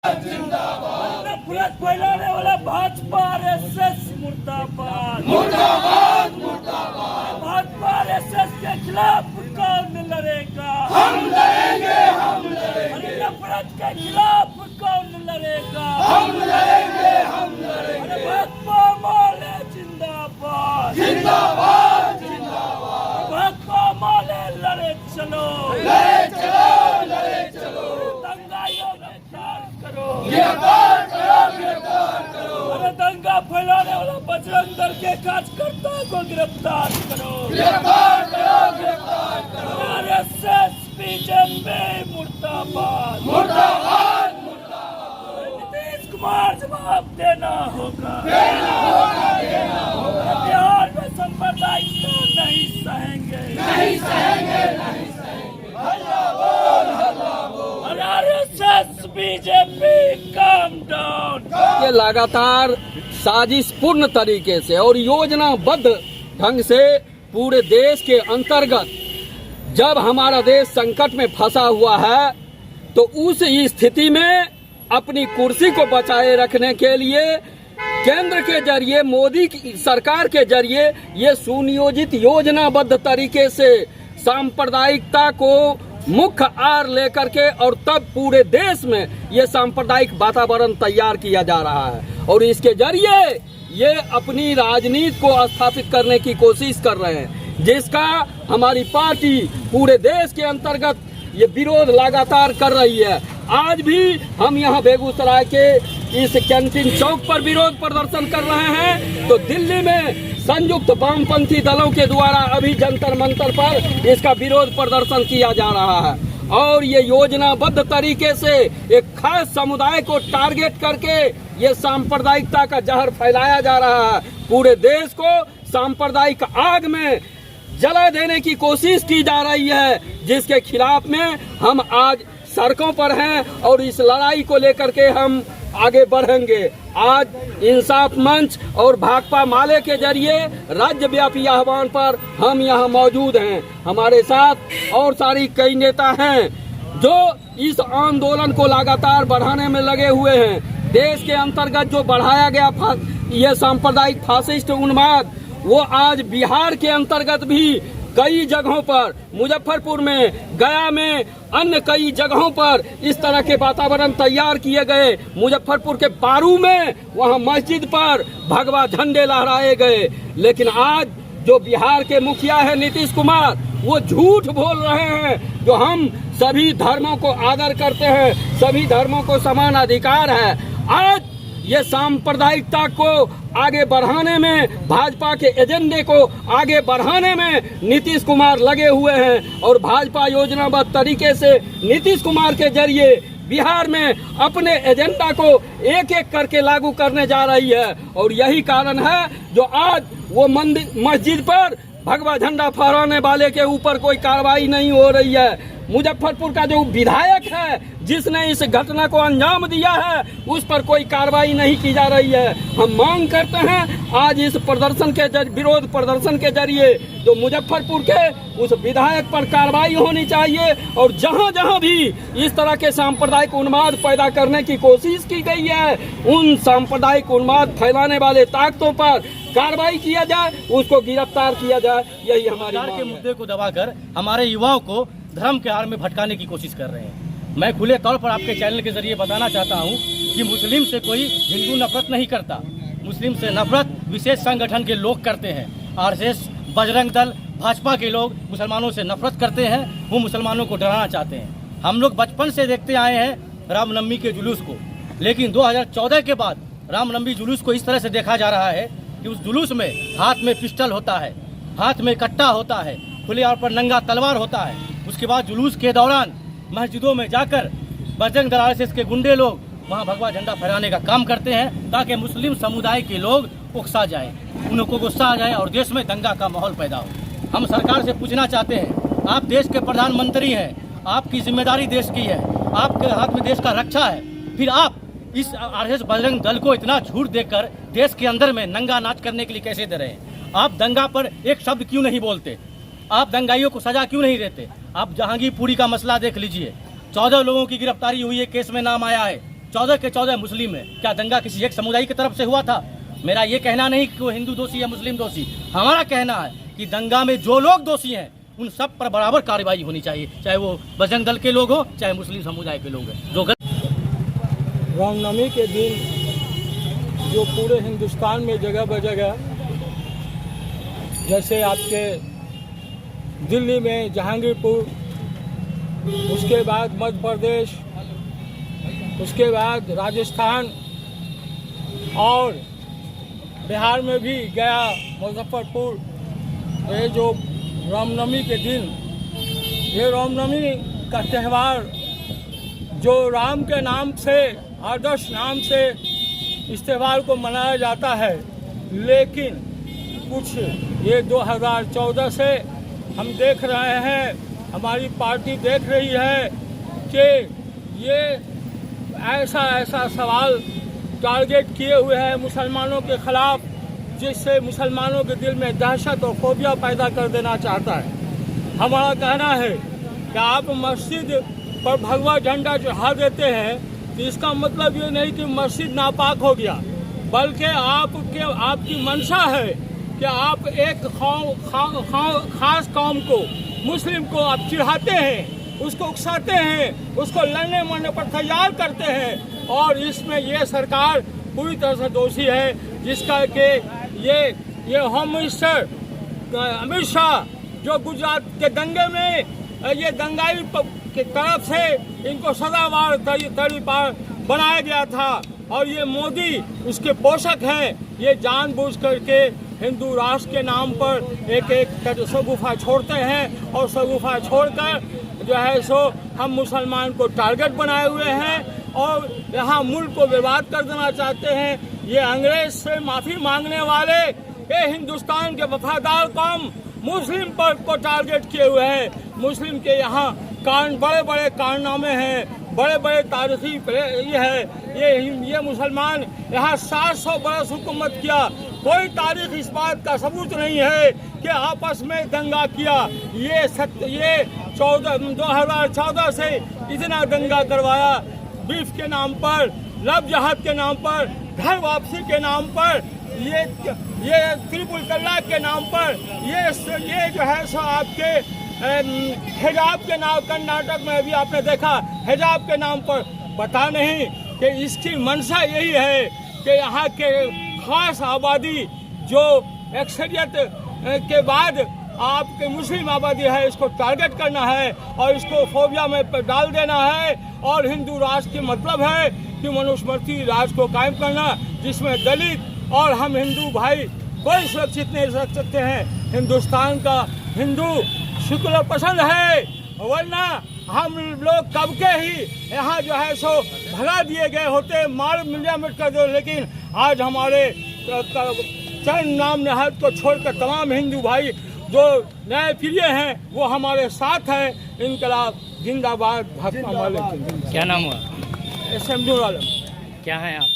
नफरत फैलाने वाला भाजपा आरएसएस मुर्दाबाद, मुर्दाबाद मुर्दाबाद। भाजपा आरएसएस के खिलाफ कौन लड़ेगा? हम लड़ेंगे, हम लड़ेंगे। अरे नफरत के खिलाफ कौन लड़ेगा? हम लड़ेंगे, हम लड़ेंगे। अरे भाजपा माले जिंदाबाद, जिंदाबाद जिंदाबाद। भाजपा माले लड़े चलो, लड़े चलो, लड़े चलो। दंगाइयों गिरफ्तार करो, गिरफ्तार करो, गिरफ्तार करो। अरे दंगा फैलाने वाला बजरंग दल के कार्यकर्ताओं को गिरफ्तार करो, गिरफ्तार करो, गिरफ्तार करो। आरएसएस बीजेपी मुर्दाबाद, मुर्दाबाद मुर्दाबाद। नीतीश कुमार जवाब देना होगा, देना होगा, देना होगा। बिहार में सांप्रदायिकता नहीं सहेंगे, नहीं सहेंगे, नहीं सहेंगे। हल्ला बोल, हल्ला बोल। और आरएसएस बीजेपी काम डाउन। ये लगातार साजिशपूर्ण तरीके से और योजनाबद्ध ढंग से पूरे देश के अंतर्गत जब हमारा देश संकट में फंसा हुआ है तो उस स्थिति में अपनी कुर्सी को बचाए रखने के लिए केंद्र के जरिए मोदी की सरकार के जरिए ये सुनियोजित योजनाबद्ध तरीके से सांप्रदायिकता को मुख्य आर लेकर के और तब पूरे देश में ये सांप्रदायिक वातावरण तैयार किया जा रहा है और इसके जरिए ये अपनी राजनीति को स्थापित करने की कोशिश कर रहे हैं, जिसका हमारी पार्टी पूरे देश के अंतर्गत ये विरोध लगातार कर रही है। आज भी हम यहाँ बेगूसराय के इस कैंटीन चौक पर विरोध प्रदर्शन कर रहे हैं तो दिल्ली में संयुक्त वामपंथी दलों के द्वारा अभी जंतर मंतर पर इसका विरोध प्रदर्शन किया जा रहा है और ये योजनाबद्ध तरीके से एक खास समुदाय को टारगेट करके ये सांप्रदायिकता का जहर फैलाया जा रहा है। पूरे देश को सांप्रदायिक आग में जला देने की कोशिश की जा रही है, जिसके खिलाफ में हम आज सड़कों पर हैं और इस लड़ाई को लेकर के हम आगे बढ़ेंगे। आज इंसाफ मंच और भाकपा माले के जरिए राज्यव्यापी आह्वान पर हम यहाँ मौजूद हैं। हमारे साथ और सारी कई नेता हैं जो इस आंदोलन को लगातार बढ़ाने में लगे हुए हैं। देश के अंतर्गत जो बढ़ाया गया ये सांप्रदायिक फासिस्ट उन्माद वो आज बिहार के अंतर्गत भी कई जगहों पर, मुजफ्फरपुर में, गया में, अन्य कई जगहों पर इस तरह के वातावरण तैयार किए गए। मुजफ्फरपुर के पारू में वहां मस्जिद पर भगवा झंडे लहराए गए, लेकिन आज जो बिहार के मुखिया है नीतीश कुमार वो झूठ बोल रहे हैं जो हम सभी धर्मों को आदर करते हैं, सभी धर्मों को समान अधिकार है। आज ये सांप्रदायिकता को आगे बढ़ाने में, भाजपा के एजेंडे को आगे बढ़ाने में नीतीश कुमार लगे हुए हैं और भाजपा योजनाबद्ध तरीके से नीतीश कुमार के जरिए बिहार में अपने एजेंडा को एक एक करके लागू करने जा रही है और यही कारण है जो आज वो मस्जिद पर भगवा झंडा फहराने वाले के ऊपर कोई कार्रवाई नहीं हो रही है। मुजफ्फरपुर का जो विधायक है जिसने इस घटना को अंजाम दिया है उस पर कोई कार्रवाई नहीं की जा रही है। हम मांग करते हैं आज इस प्रदर्शन के विरोध प्रदर्शन के जरिए जो मुजफ्फरपुर के उस विधायक पर कार्रवाई होनी चाहिए और जहां जहां भी इस तरह के सांप्रदायिक उन्माद पैदा करने की कोशिश की गई है उन सांप्रदायिक उन्माद फैलाने वाले ताकतों पर कार्रवाई किया जाए, उसको गिरफ्तार किया जाए। यही हमारी मांग के मुद्दे को दबाकर हमारे युवाओं को धर्म के आड़ में भटकाने की कोशिश कर रहे हैं। मैं खुले तौर पर आपके चैनल के जरिए बताना चाहता हूं कि मुस्लिम से कोई हिंदू नफरत नहीं करता। मुस्लिम से नफरत विशेष संगठन के लोग करते हैं। आरएसएस, बजरंग दल, भाजपा के लोग मुसलमानों से नफरत करते हैं, वो मुसलमानों को डराना चाहते हैं। हम लोग बचपन से देखते आए हैं रामनवमी के जुलूस को, लेकिन 2014 के बाद रामनवमी जुलूस को इस तरह से देखा जा रहा है कि उस जुलूस में हाथ में पिस्टल होता है, हाथ में कट्टा होता है, खुले तौर पर नंगा तलवार होता है। उसके बाद जुलूस के दौरान मस्जिदों में जाकर बजरंग दल आरएसएस के गुंडे लोग वहां भगवा झंडा फहराने का काम करते हैं ताकि मुस्लिम समुदाय के लोग उकसा जाए, उनको गुस्सा आ जाए और देश में दंगा का माहौल पैदा हो। हम सरकार से पूछना चाहते हैं, आप देश के प्रधानमंत्री हैं, आपकी जिम्मेदारी देश की है, आपके हाथ में देश का रक्षा है, फिर आप इस आरएसएस बजरंग दल को इतना झूठ देकर देश के अंदर में नंगा नाच करने के लिए कैसे दे रहे हैं? आप दंगा पर एक शब्द क्यों नहीं बोलते? आप दंगाइयों को सजा क्यों नहीं देते? आप जहांगीरपुरी का मसला देख लीजिए, 14 लोगों की गिरफ्तारी हुई है, केस में नाम आया है, 14 के 14 मुस्लिम है। क्या दंगा किसी एक समुदाय की तरफ से हुआ था? मेरा ये कहना नहीं कि वो हिंदू दोषी या मुस्लिम दोषी, हमारा कहना है कि दंगा में जो लोग दोषी हैं उन सब पर बराबर कार्रवाई होनी चाहिए, चाहे वो बजरंग दल के लोग हो चाहे मुस्लिम समुदाय के लोग हैं। जो रामनवमी के दिन जो पूरे हिंदुस्तान में जगह ब जगह, जैसे आपके दिल्ली में जहांगीरपुर, उसके बाद मध्य प्रदेश, उसके बाद राजस्थान और बिहार में भी गया, मुजफ्फरपुर, ये जो रामनवमी के दिन, ये रामनवमी का त्यौहार जो राम के नाम से, आदर्श नाम से इस त्यौहार को मनाया जाता है, लेकिन कुछ ये 2014 से हम देख रहे हैं, हमारी पार्टी देख रही है कि ये ऐसा सवाल टारगेट किए हुए हैं मुसलमानों के खिलाफ, जिससे मुसलमानों के दिल में दहशत और फोबिया पैदा कर देना चाहता है। हमारा कहना है कि आप मस्जिद पर भगवा झंडा चढ़ा देते हैं तो इसका मतलब ये नहीं कि मस्जिद नापाक हो गया, बल्कि आपकी मंशा है कि आप एक खास कौम को, मुस्लिम को आप चिढ़ाते हैं, उसको उकसाते हैं, उसको लड़ने मरने पर तैयार करते हैं। और इसमें ये सरकार पूरी तरह से दोषी है, जिसका कि ये होम मिनिस्टर अमित शाह जो गुजरात के दंगे में ये दंगाई की तरफ से इनको सदाबहार तड़ी पार बनाया गया था, और ये मोदी उसके पोषक हैं। ये जानबूझ करके हिंदू राष्ट्र के नाम पर एक शगुफा छोड़ते हैं, और शगुफा छोड़कर जो है सो हम मुसलमान को टारगेट बनाए हुए हैं और यहाँ मुल्क को बर्बाद कर देना चाहते हैं। ये अंग्रेज से माफी मांगने वाले ये हिंदुस्तान के वफादार कौम मुस्लिम पर को टारगेट किए हुए हैं। मुस्लिम के यहाँ बड़े बड़े कारनामे हैं, बड़े बड़े तारीखी ये है। ये मुसलमान यहाँ 700 बरस हुकूमत किया, कोई तारीख इस बात का सबूत नहीं है कि आपस में दंगा किया। ये 2014 से इतना दंगा करवाया, बीफ के नाम पर, लव जिहाद के नाम पर, घर वापसी के नाम पर, ये त्रिपुल तलाक के नाम पर, ये जो है सो आपके हिजाब के नाम, कर्नाटक में भी आपने देखा हिजाब के नाम पर। पता नहीं कि इसकी मंशा यही है कि यहाँ के खास आबादी जो अक्सरियत के बाद आपके मुस्लिम आबादी है, इसको टारगेट करना है और इसको फोबिया में डाल देना है। और हिंदू राष्ट्र की मतलब है कि मनुस्मृति राज को कायम करना, जिसमें दलित और हम हिंदू भाई कोई सुरक्षित नहीं रख सकते हैं। हिंदुस्तान का हिंदू शुक्ल पसंद है, वरना हम लोग कब के ही यहाँ जो है सो भगा दिए गए होते, मार मिलिया मिट कर दो। लेकिन आज हमारे चरण नाम नेहाद को छोड़कर तमाम हिंदू भाई जो न्याय प्रिय हैं वो हमारे साथ हैं। इनकलाब जिंदाबाद, भाकपा वाले। क्या नाम हुआ? शमशुर आलम। क्या है आप?